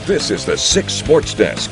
This is the 6 Sports Desk.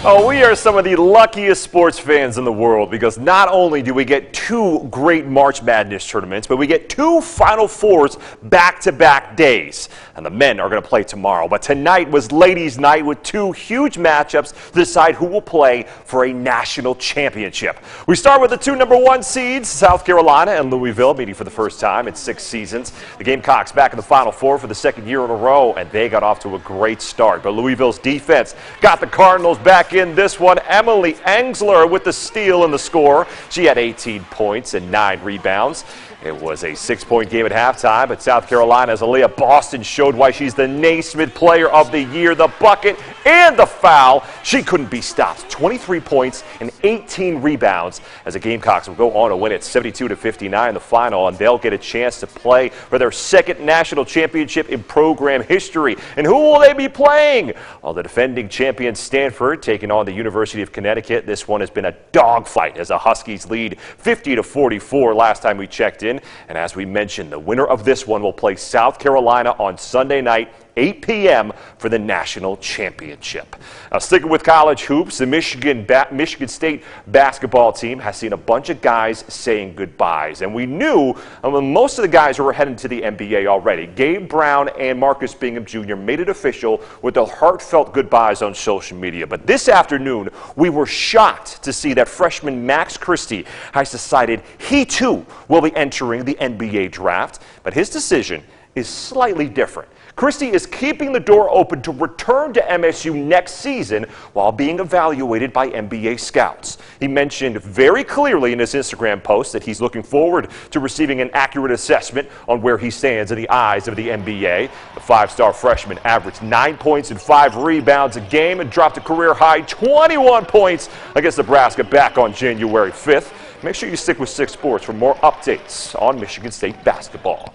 Oh, we are some of the luckiest sports fans in the world because not only do we get 2 great March Madness tournaments, but we get 2 Final Fours back-to-back days. And the men are going to play tomorrow. But tonight was ladies' night with 2 huge matchups to decide who will play for a national championship. We start with the 2 number 1 seeds, South Carolina and Louisville, meeting for the first time in 6 seasons. The Gamecocks back in the Final Four for the 2nd year in a row, and they got off to a great start. But Louisville's defense got the Cardinals back in this one. Emily Engsler with the steal and the score. She had 18 points and 9 rebounds. It was a 6-point game at halftime, but South Carolina's Aaliyah Boston showed why she's the Naismith Player of the Year. The bucket and the foul. She couldn't be stopped. 23 points and 18 rebounds as the Gamecocks will go on to win it 72-59 in the final, and they'll get a chance to play for their 2nd national championship in program history. And who will they be playing? Well, the defending champion Stanford taking on the University of Connecticut. This one has been a dogfight as the Huskies lead 50-44 last time we checked in. And as we mentioned, the winner of this one will play South Carolina on Sunday night, 8 p.m. for the national championship. Now, sticking with college hoops, the Michigan State basketball team has seen a bunch of guys saying goodbyes. And we knew most of the guys who were heading to the NBA already. Gabe Brown and Marcus Bingham Jr. made it official with the heartfelt goodbyes on social media. But this afternoon, we were shocked to see that freshman Max Christie has decided he too will be entering the NBA draft. But his decision is slightly different. Christie is keeping the door open to return to MSU next season while being evaluated by NBA scouts. He mentioned very clearly in his Instagram post that he's looking forward to receiving an accurate assessment on where he stands in the eyes of the NBA. The 5-star freshman averaged 9 points and 5 rebounds a game and dropped a career-high 21 points against Nebraska back on January 5th. Make sure you stick with 6 Sports for more updates on Michigan State basketball.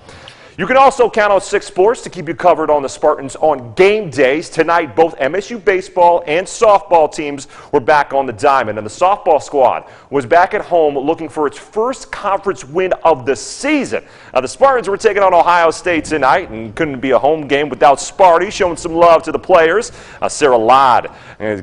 You can also count on 6 Sports to keep you covered on the Spartans on game days. Tonight, both MSU baseball and softball teams were back on the diamond, and the softball squad was back at home looking for its first conference win of the season. Now, the Spartans were taking on Ohio State tonight, and couldn't be a home game without Sparty showing some love to the players. Sarah Ladd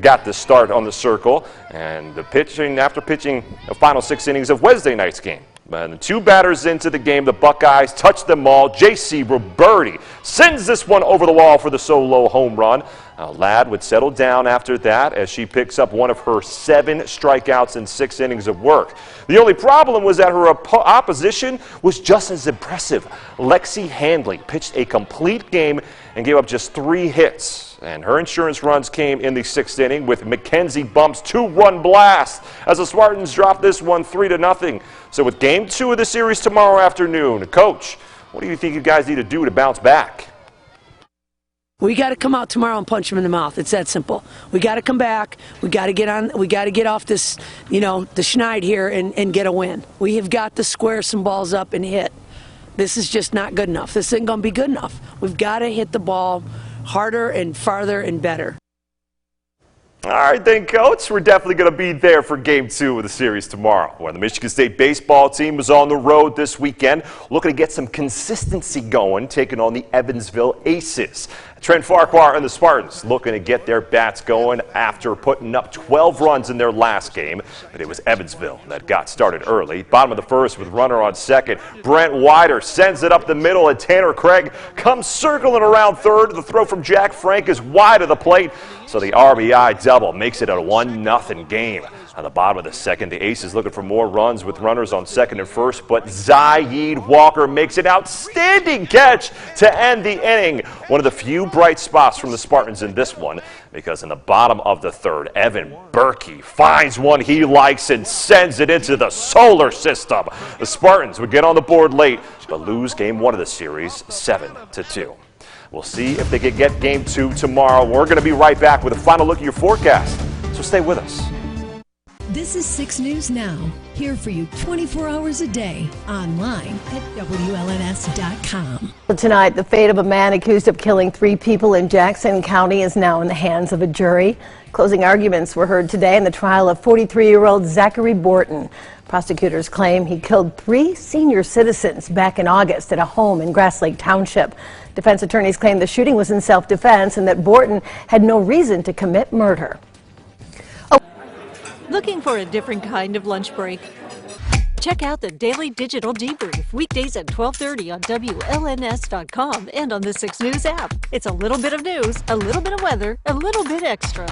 got the start on the circle, and after pitching the final 6 innings of Wednesday night's game. And 2 batters into the game, the Buckeyes touched them all. J.C. Roberti sends this one over the wall for the solo home run. Ladd would settle down after that as she picks up one of her 7 strikeouts in 6 innings of work. The only problem was that her opposition was just as impressive. Lexi Handley pitched a complete game and gave up just 3 hits. And her insurance runs came in the 6th inning with Mackenzie Bump's 2-run blast as the Spartans dropped this one 3-0. So with game 2 of the series tomorrow afternoon, Coach, what do you think you guys need to do to bounce back? We got to come out tomorrow and punch them in the mouth. It's that simple. We got to come back. We got to get on. We got to get off this, the schneid here and get a win. We have got to square some balls up and hit. This is just not good enough. This isn't going to be good enough. We've got to hit the ball harder and farther and better. All right, then, Coach. We're definitely going to be there for Game 2 of the series tomorrow, where the Michigan State baseball team was on the road this weekend, looking to get some consistency going, taking on the Evansville Aces. Trent Farquhar and the Spartans looking to get their bats going after putting up 12 runs in their last game. But it was Evansville that got started early. Bottom of the first with runner on second. Brent Wider sends it up the middle, and Tanner Craig comes circling around third. The throw from Jack Frank is wide of the plate, so the RBI double makes it a 1-0 game. On the bottom of the second, the Aces looking for more runs with runners on second and first, but Zaid Walker makes an outstanding catch to end the inning. One of the few bright spots from the Spartans in this one, because in the bottom of the third, Evan Berkey finds one he likes and sends it into the solar system. The Spartans would get on the board late, but lose game 1 of the series 7-2. We'll see if they can get game 2 tomorrow. We're going to be right back with a final look at your forecast, so stay with us. This is 6 News Now, here for you 24 hours a day, online at WLNS.com. Tonight, the fate of a man accused of killing 3 people in Jackson County is now in the hands of a jury. Closing arguments were heard today in the trial of 43-year-old Zachary Borton. Prosecutors claim he killed 3 senior citizens back in August at a home in Grass Lake Township. Defense attorneys claim the shooting was in self-defense and that Borton had no reason to commit murder. Looking for a different kind of lunch break? Check out the Daily Digital Debrief weekdays at 12:30 on WLNS.com and on the 6 News app. It's a little bit of news, a little bit of weather, a little bit extra.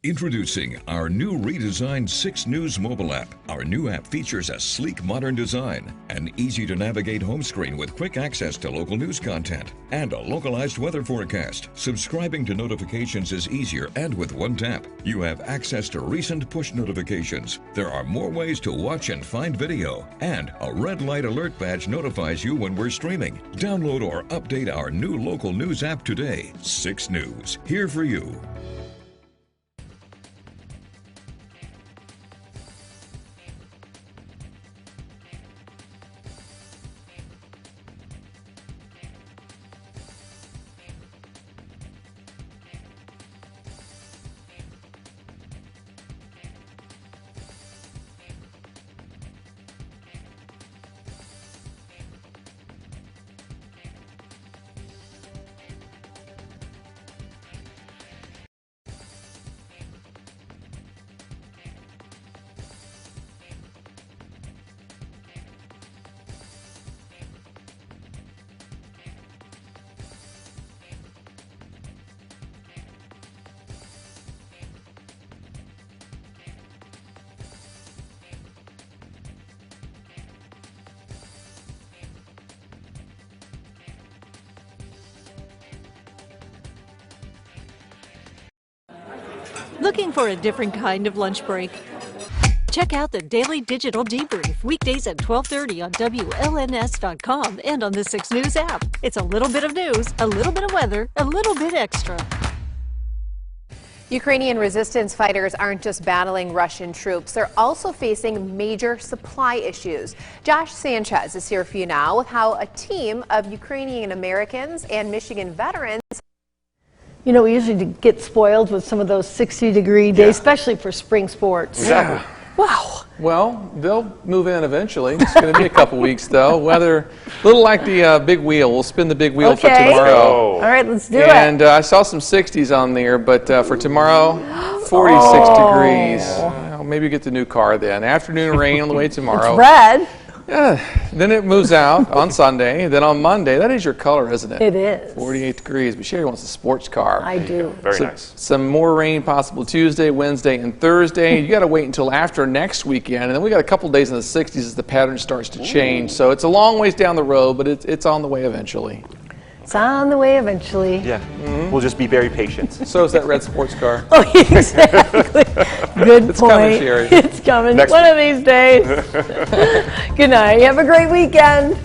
Introducing our new redesigned 6 News mobile app. Our new app features a sleek modern design, an easy-to-navigate home screen with quick access to local news content, and a localized weather forecast. Subscribing to notifications is easier, and with one tap, you have access to recent push notifications. There are more ways to watch and find video, and a red light alert badge notifies you when we're streaming. Download or update our new local news app today. 6 News, here for you. Looking for a different kind of lunch break? Check out the Daily Digital Debrief weekdays at 12:30 on WLNS.com and on the 6 News app. It's a little bit of news, a little bit of weather, a little bit extra. Ukrainian resistance fighters aren't just battling Russian troops, they're also facing major supply issues. Josh Sanchez is here for you now with how a team of Ukrainian Americans and Michigan veterans. You know, we usually get spoiled with some of those 60-degree days, especially for spring sports. Exactly. Wow. Well, they'll move in eventually. It's going to be a couple weeks, though. Weather, a little like the big wheel. We'll spin the big wheel for tomorrow. All right, let's do it. And I saw some 60s on there, but for tomorrow, 46 degrees. Well, maybe you get the new car then. Afternoon rain on the way tomorrow. It's red. Yeah. Then it moves out on Sunday. Then on Monday, that is your color, isn't it? It is. 48 degrees. But Sherry wants a sports car. I do. Very nice. Some more rain possible Tuesday, Wednesday, and Thursday. You got to wait until after next weekend, and then we got a couple days in the 60s as the pattern starts to change. So it's a long ways down the road, but it's on the way eventually. It's on the way eventually. Yeah. We'll just be very patient. So is that red sports car. Oh, exactly. Good It's point. coming, Sherry. It's coming Next one of these days. Good night. You have a great weekend.